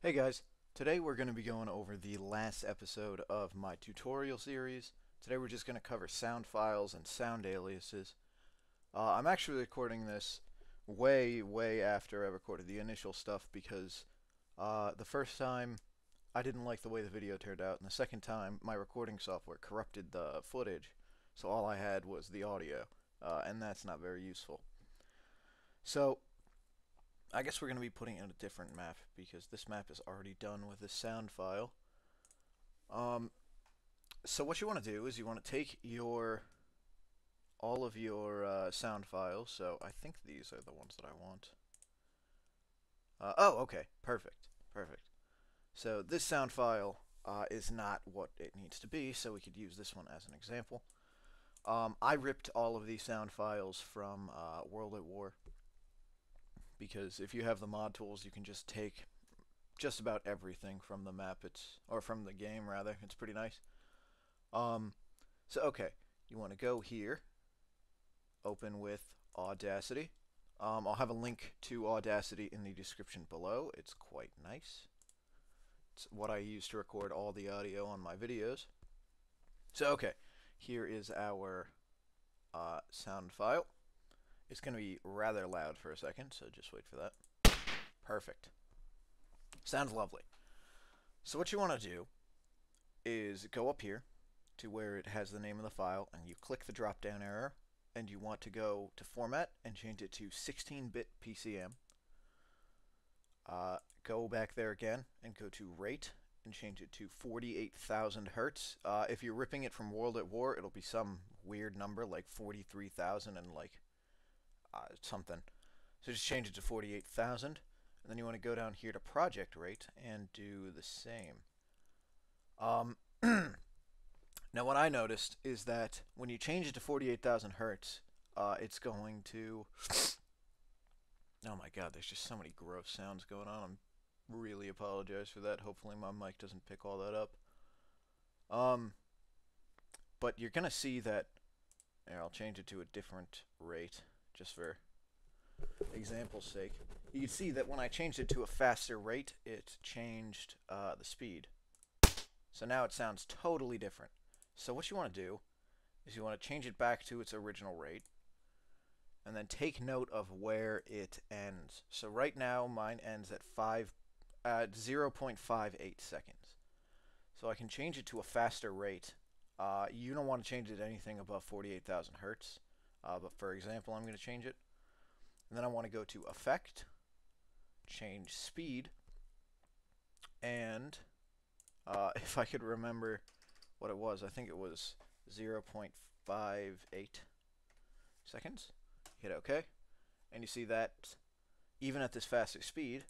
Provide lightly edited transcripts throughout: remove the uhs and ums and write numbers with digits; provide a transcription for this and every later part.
Hey guys, today we're going to be going over the last episode of my tutorial series. Today we're just going to cover sound files and sound aliases. I'm actually recording this way after I recorded the initial stuff because the first time I didn't like the way the video turned out, and the second time my recording software corrupted the footage, so all I had was the audio, and that's not very useful. So I guess we're going to be putting in a different map because this map is already done with the sound file. Um, so what you want to do is you want to take all of your sound files. So I think these are the ones that I want. Oh, okay, perfect. So this sound file is not what it needs to be, so we could use this one as an example. I ripped all of these sound files from World at War because if you have the mod tools, you can just take just about everything from the map. Or from the game rather. It's pretty nice. Um, so okay, you want to go here, open with Audacity. I'll have a link to Audacity in the description below. It's quite nice. It's what I use to record all the audio on my videos. So okay, here is our sound file. It's going to be rather loud for a second, so just wait for that. Perfect. Sounds lovely. So what you want to do is go up here to where it has the name of the file, and you click the drop down arrow, and you want to go to format and change it to 16-bit PCM. Go back there again and go to rate and change it to 48,000 hertz. If you're ripping it from World at War, it'll be some weird number like 43,000 and like something. So just change it to 48,000, and then you want to go down here to project rate and do the same. Um, Now, what I noticed is that when you change it to 48,000 hertz, it's going to. Oh my god, there's just so many gross sounds going on. I'm really apologize for that. Hopefully, my mic doesn't pick all that up. Um, but you're gonna see that. Here, I'll change it to a different rate just for example's sake. You can see that when I changed it to a faster rate, it changed the speed. So now it sounds totally different. So what you want to do is you want to change it back to its original rate, and then take note of where it ends. So right now mine ends at 0.58 seconds. So I can change it to a faster rate. You don't want to change it to anything above 48,000 hertz. But for example, I'm going to change it. And then I want to go to Effect, change Speed, and if I could remember what it was, I think it was 0.58 seconds. Hit OK, and you see that even at this faster speed,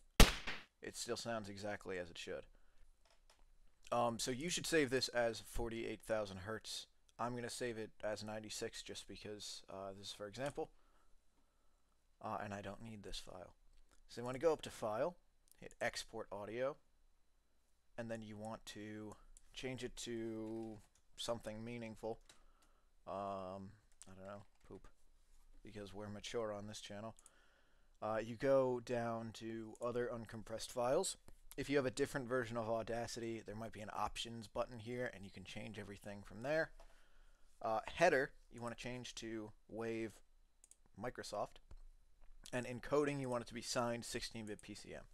it still sounds exactly as it should. So you should save this as 48,000 hertz. I'm going to save it as 96 just because this is for example, and I don't need this file. So you want to go up to File, hit Export Audio, and then you want to change it to something meaningful. I don't know, poop, because we're mature on this channel. You go down to Other Uncompressed Files. If you have a different version of Audacity, there might be an Options button here, and you can change everything from there. Header, you want to change to Wave Microsoft. And encoding, you want it to be signed 16-bit PCM.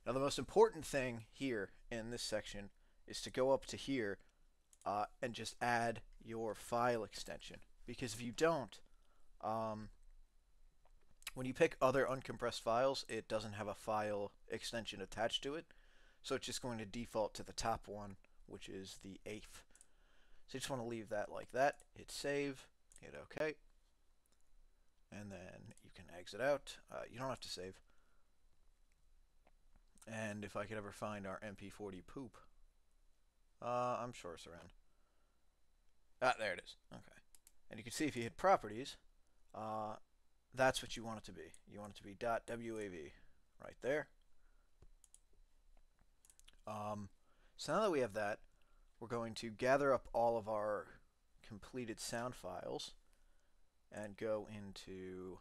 Now, the most important thing here in this section is to go up to here and just add your file extension. Because if you don't, when you pick other uncompressed files, it doesn't have a file extension attached to it. So it's just going to default to the top one, which is the eighth. So you just want to leave that like that. Hit save, hit OK. And then you can exit out. You don't have to save. And if I could ever find our MP40 poop, I'm sure it's around. There it is. Okay. And you can see if you hit properties, that's what you want it to be. You want it to be .wav right there. So now that we have that, we're going to gather up all of our completed sound files and go into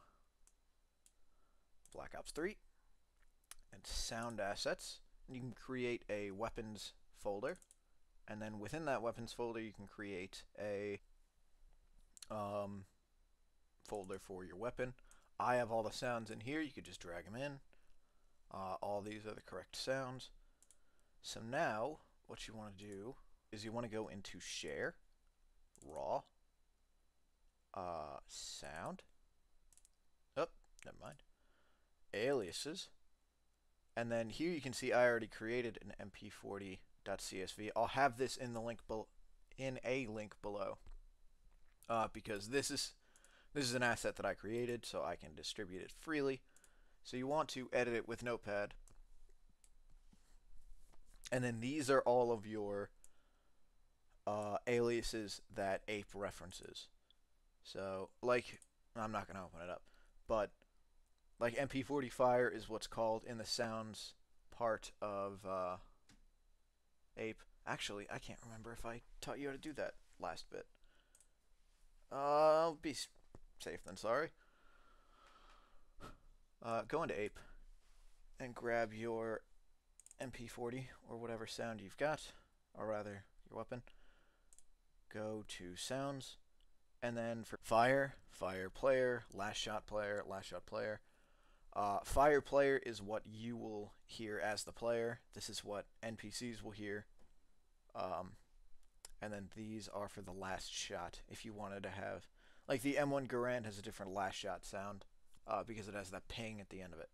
Black Ops 3 and Sound Assets. you can create a weapons folder, and then within that weapons folder you can create a folder for your weapon. I have all the sounds in here. You could just drag them in. All these are the correct sounds. So now what you want to do is you want to go into Share, Raw, Sound. Oh, never mind. Aliases. And then here you can see I already created an mp40.csv. I'll have this in the link a link below, because this is an asset that I created, so I can distribute it freely. So you want to edit it with Notepad, and then these are all of your aliases that Ape references. So, like, I'm not going to open it up, but like MP40 Fire is what's called in the sounds part of Ape. Actually, I can't remember if I taught you how to do that last bit. I'll be safe than sorry. Go into Ape and grab your MP40 or whatever sound you've got, or rather your weapon. Go to Sounds, and then for Fire, Fire Player, Last Shot Player, Last Shot Player. Fire Player is what you will hear as the player. This is what NPCs will hear. And then these are for the last shot. If you wanted to have, like the M1 Garand has a different last shot sound, because it has that ping at the end of it.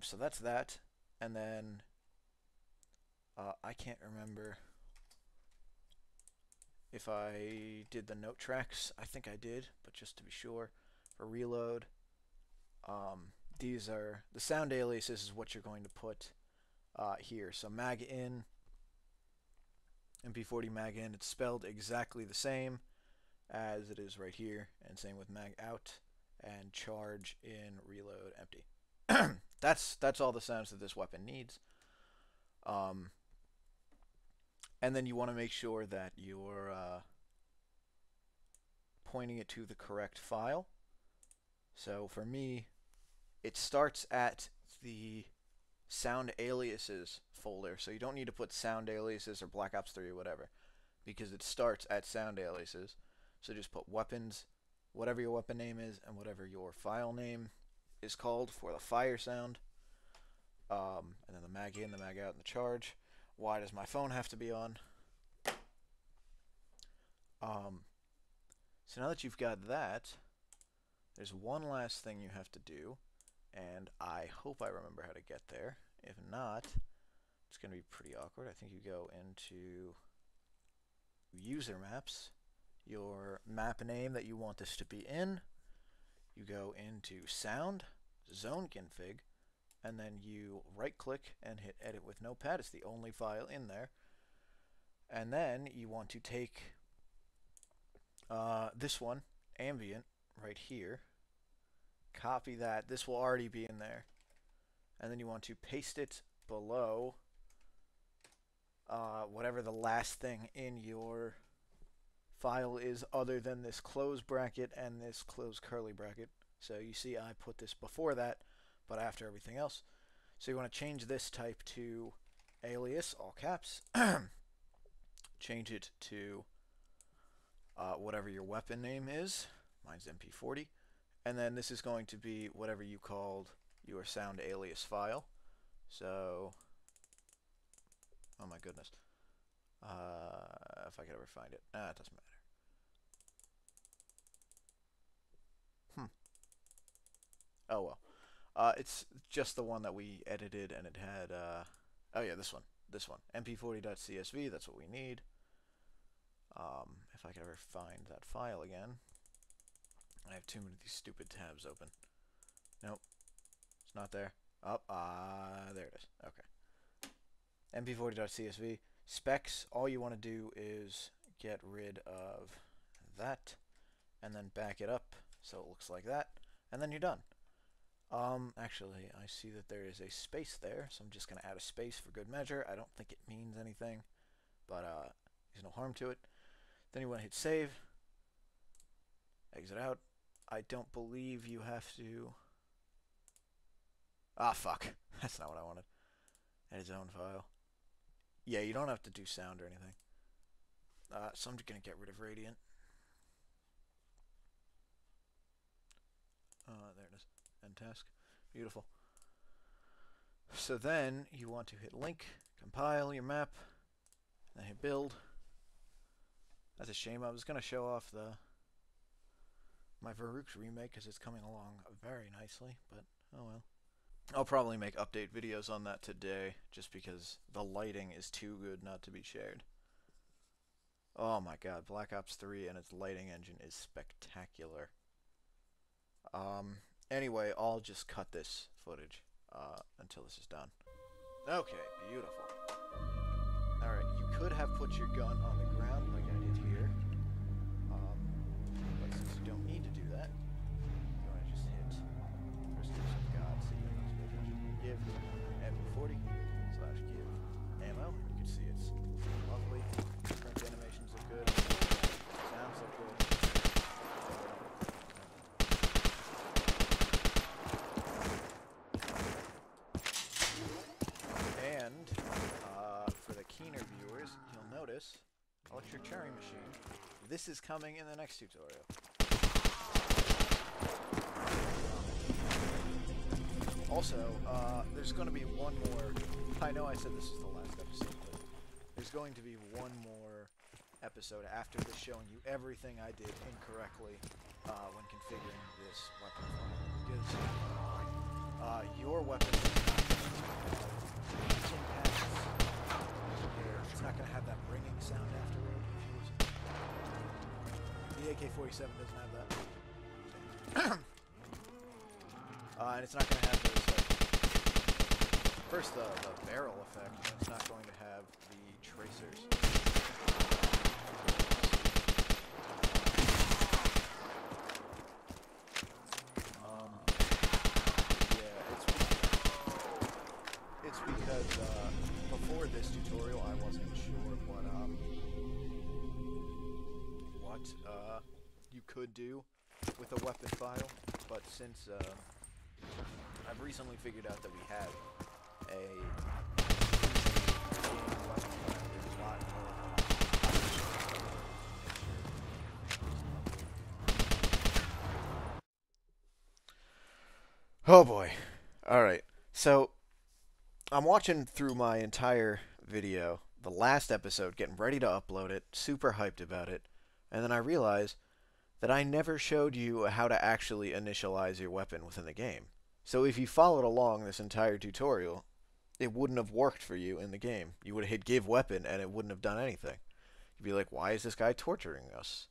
So that's that. And then I can't remember if I did the note tracks. I think I did, but just to be sure, for reload, these are the sound aliases is what you're going to put here. So mag in, MP40 mag in, it's spelled exactly the same as it is right here, and same with mag out, and charge in, reload, empty. That's all the sounds that this weapon needs. And then you want to make sure that you're pointing it to the correct file. So for me, it starts at the sound aliases folder. So you don't need to put sound aliases or Black Ops 3 or whatever, because it starts at sound aliases. So just put weapons, whatever your weapon name is, and whatever your file name is called for the fire sound. And then the mag in, the mag out, and the charge. Why does my phone have to be on? So now that you've got that, there's one last thing you have to do, and I hope I remember how to get there. If not, it's going to be pretty awkward. I think you go into user maps, your map name that you want this to be in, you go into sound, zone config, and then you right click and hit edit with Notepad. It's the only file in there. And then you want to take this one, ambient, right here, copy that. This will already be in there. And then you want to paste it below whatever the last thing in your file is, other than this close bracket and this close curly bracket. So you see I put this before that, but after everything else. So you want to change this type to alias, all caps. Change it to whatever your weapon name is. Mine's MP40. And then this is going to be whatever you called your sound alias file. So, oh my goodness. If I could ever find it. It doesn't matter. Oh well. It's just the one that we edited, and it had, oh yeah, this one. mp40.csv, that's what we need. If I could ever find that file again. I have too many of these stupid tabs open. Nope. It's not there. Oh, there it is. Okay. mp40.csv. Specs, all you want to do is get rid of that, and then back it up so it looks like that, and then you're done. Actually, I see that there is a space there, so I'm just going to add a space for good measure. I don't think it means anything, but there's no harm to it. Then you want to hit save, exit out. I don't believe you have to... Ah, fuck. That's not what I wanted. edit zone file. Yeah, you don't have to do sound or anything. So I'm just going to get rid of Radiant. There it is. End task. Beautiful. So then you want to hit link, compile your map, then hit build. That's a shame. I was going to show off my Varrook's remake because it's coming along very nicely, but oh well. I'll probably make update videos on that today just because the lighting is too good not to be shared. Oh my god, Black Ops 3 and its lighting engine is spectacular. Anyway, I'll just cut this footage until this is done. Okay, beautiful. Alright, you could have put your gun on the ground like I did here. But since you don't need to do that, you want to just hit first use of God, so you can give M40/give ammo. You can see it's lovely. Current animations look good. Sounds look good. And for the keener viewers, you'll notice Electric Cherry Machine. This is coming in the next tutorial. Also, there's going to be one more. I know I said this is the last episode, but there's going to be one more episode after this showing you everything I did incorrectly when configuring this weapon file. Because your weapon is not it's not going to have that ringing sound afterward. The AK-47 doesn't have that. And it's not going to have those, first the barrel effect, and it's not going to have the tracers. Yeah, it's because before this tutorial I wasn't sure what you could do with a weapon file, but since I've recently figured out that we have a weapon file, there's a lot more. Oh boy. Alright, so I'm watching through my entire video, the last episode, getting ready to upload it, super hyped about it, and then I realize that I never showed you how to actually initialize your weapon within the game. So if you followed along this entire tutorial, it wouldn't have worked for you in the game. You would have hit give weapon and it wouldn't have done anything. You'd be like, why is this guy torturing us?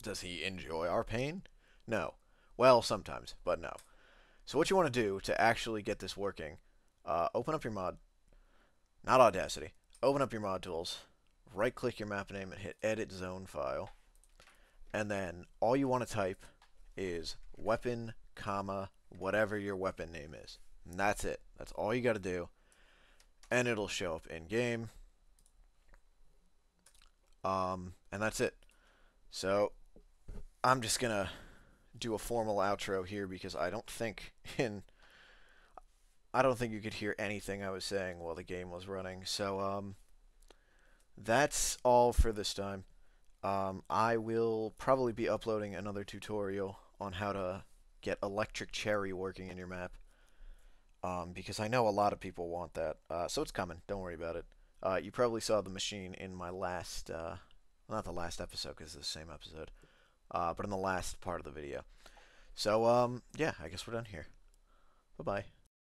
Does he enjoy our pain? No. Well, sometimes, but no. So what you want to do to actually get this working, open up your mod, not Audacity, open up your mod tools, right click your map name and hit edit zone file. And then all you want to type is weapon, comma, whatever your weapon name is. And that's it. That's all you got to do. And it'll show up in game. And that's it. So I'm just going to do a formal outro here because I don't think you could hear anything I was saying while the game was running. So that's all for this time. I will probably be uploading another tutorial on how to get Electric Cherry working in your map, because I know a lot of people want that, so it's coming, don't worry about it. You probably saw the machine in my last, not the last episode because it's the same episode, but in the last part of the video. So, yeah, I guess we're done here. Bye-bye.